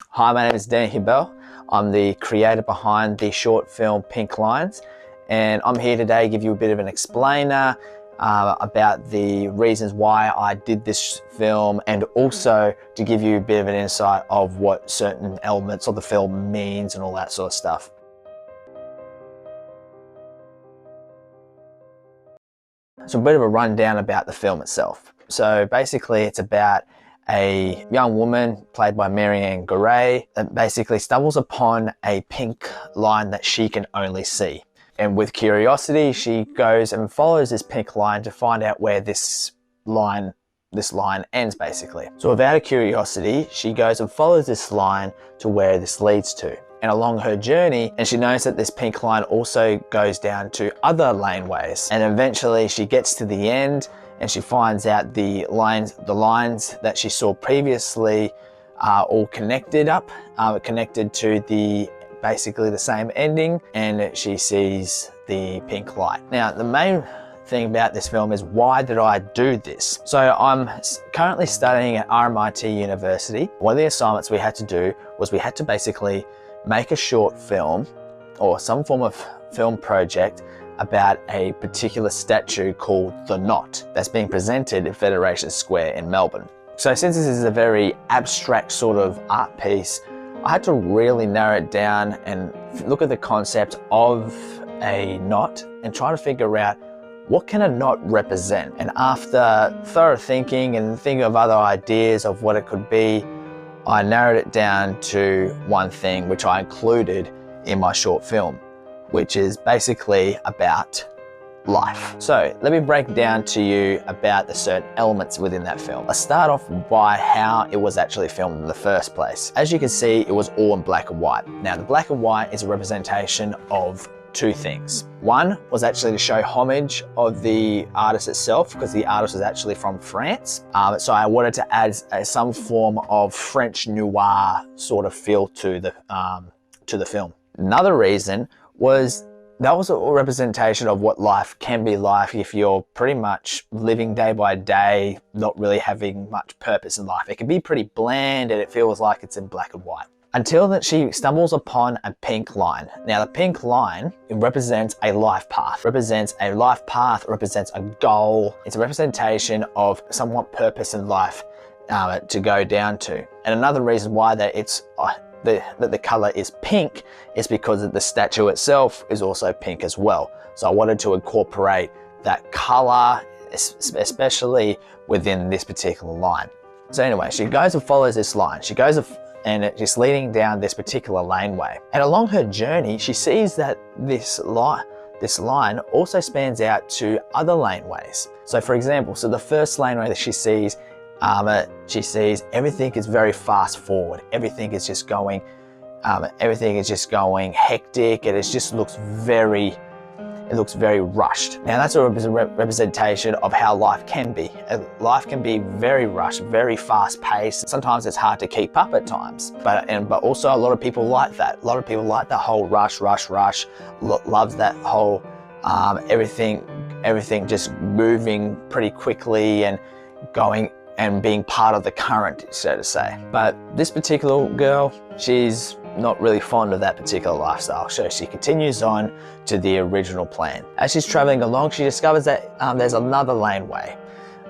Hi, my name is Danny Hibel. I'm the creator behind the short film Pink Lines, and I'm here today to give you a bit of an explainer about the reasons why I did this film, and also to give you a bit of an insight of what certain elements of the film means and all that sort of stuff. So a bit of a rundown about the film itself. So basically it's about a young woman played by Marianne Garay that basically stumbles upon a pink line that she can only see. And with curiosity, she goes and follows this pink line to find out where this line ends basically. So without a curiosity, she goes and follows this line to where this leads to. And along her journey, and she knows that this pink line also goes down to other laneways. And eventually she gets to the end and she finds out the lines that she saw previously are all connected to basically the same ending, and she sees the pink light. Now, the main thing about this film is, why did I do this? So I'm currently studying at RMIT University. One of the assignments we had to do was we had to basically make a short film or some form of film project about a particular statue called The Knot that's being presented in Federation Square in Melbourne. So since this is a very abstract sort of art piece, I had to really narrow it down and look at the concept of a knot and try to figure out, what can a knot represent? And after thorough thinking and thinking of other ideas of what it could be, I narrowed it down to one thing, which I included in my short film, which is basically about life. So let me break down to you about the certain elements within that film. Let's start off by how it was actually filmed in the first place. As you can see, it was all in black and white. Now, the black and white is a representation of two things. One was actually to show homage of the artist itself, because the artist was actually from France. So I wanted to add some form of French noir sort of feel to the film. Another reason was that was a representation of what life can be like if you're pretty much living day by day, not really having much purpose in life. It can be pretty bland and it feels like it's in black and white. Until that she stumbles upon a pink line. Now, the pink line, it represents a life path. Represents a goal. It's a representation of somewhat purpose in life to go down to. And another reason why the color is pink is because the statue itself is also pink as well. So I wanted to incorporate that color, especially within this particular line. So anyway, she goes and follows this line. She goes and it's just leading down this particular laneway. And along her journey, she sees that this line also spans out to other laneways. So for example, the first laneway that she sees everything is very fast forward. Everything is just going hectic, and it just looks very rushed. Now that's a representation of how life can be. Life can be very rushed, very fast paced. Sometimes it's hard to keep up at times, but also a lot of people like that. A lot of people like the whole rush. Loves that whole everything just moving pretty quickly and going and being part of the current, so to say. But this particular girl, she's not really fond of that particular lifestyle, so she continues on to the original plan. As she's traveling along, she discovers that there's another laneway.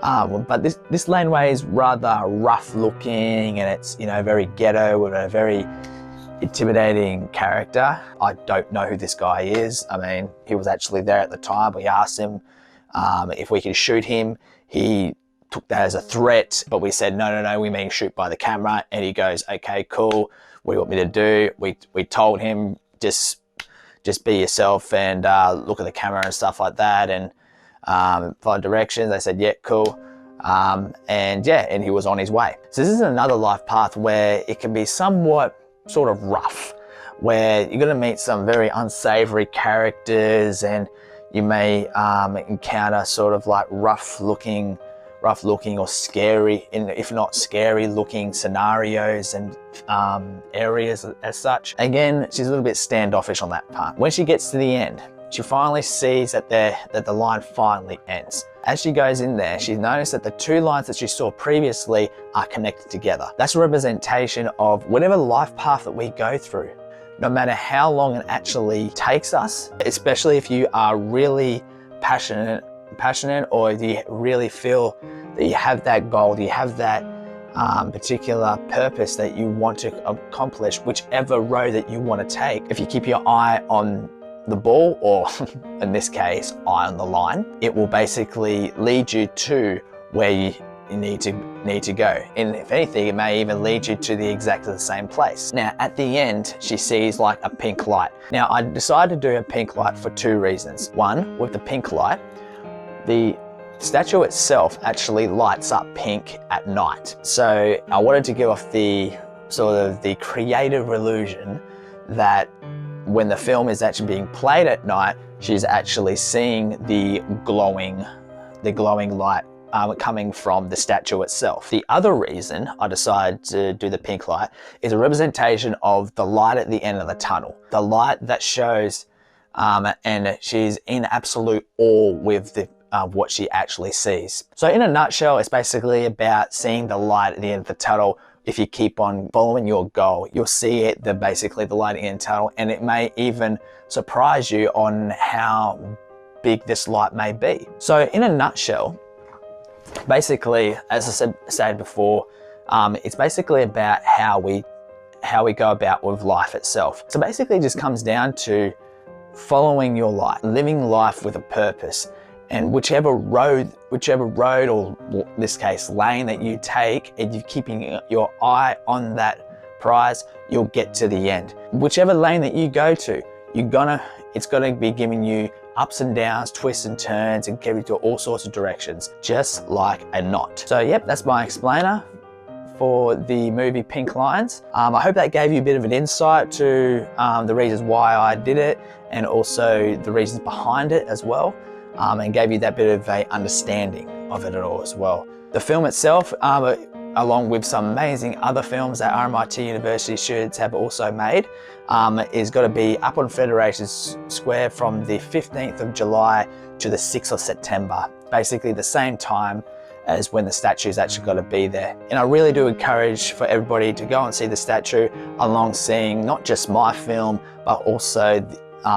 But this laneway is rather rough looking, and it's very ghetto with a very intimidating character. I don't know who this guy is. I mean, he was actually there at the time. We asked him if we could shoot him. He took that as a threat, but we said, no, we mean shoot by the camera. And he goes, okay, cool. What do you want me to do? We told him, just be yourself and look at the camera and stuff like that, and follow directions. They said, yeah, cool. And he was on his way. So this is another life path where it can be somewhat sort of rough, where you're going to meet some very unsavory characters, and you may encounter sort of like rough looking or scary, if not scary looking scenarios and areas as such. Again, she's a little bit standoffish on that part. When she gets to the end, she finally sees that the line finally ends. As she goes in there, she noticed that the two lines that she saw previously are connected together. That's a representation of whatever life path that we go through, no matter how long it actually takes us, especially if you are really passionate, or you really feel that you have that goal, you have that particular purpose that you want to accomplish, whichever road that you want to take. If you keep your eye on the ball, or in this case, eye on the line, it will basically lead you to where you need to go. And if anything, it may even lead you to exactly the same place. Now, at the end, she sees like a pink light. Now, I decided to do a pink light for two reasons. One, with the pink light, the statue itself actually lights up pink at night. So I wanted to give off the sort of the creative illusion that when the film is actually being played at night, she's actually seeing the glowing light coming from the statue itself. The other reason I decided to do the pink light is a representation of the light at the end of the tunnel. The light that shows, and she's in absolute awe with what she actually sees. So in a nutshell, it's basically about seeing the light at the end of the tunnel. If you keep on following your goal, you'll see it, basically the light at the end of the tunnel, and it may even surprise you on how big this light may be. So in a nutshell, basically, as I stated before, it's basically about how we go about with life itself. So basically it just comes down to following your life, living life with a purpose. And whichever road, or in this case, lane that you take, and you're keeping your eye on that prize, you'll get to the end. Whichever lane that you go to, it's gonna be giving you ups and downs, twists and turns, and giving you to all sorts of directions, just like a knot. So yep, that's my explainer for the movie Pink Lines. I hope that gave you a bit of an insight to the reasons why I did it, and also the reasons behind it as well. And gave you that bit of a understanding of it all as well. The film itself, along with some amazing other films that RMIT University students have also made, is going to be up on Federation Square from the 15th of July to the 6th of September. Basically the same time as when the statue is actually going to be there. And I really do encourage for everybody to go and see the statue, along seeing not just my film, but also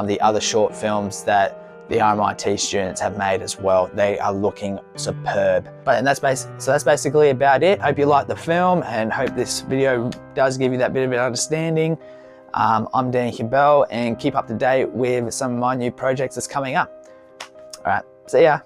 the other short films that the RMIT students have made as well. They are looking superb. So that's basically about it. Hope you liked the film, and hope this video does give you that bit of an understanding. I'm Danny Campbell, and keep up to date with some of my new projects that's coming up. All right, see ya.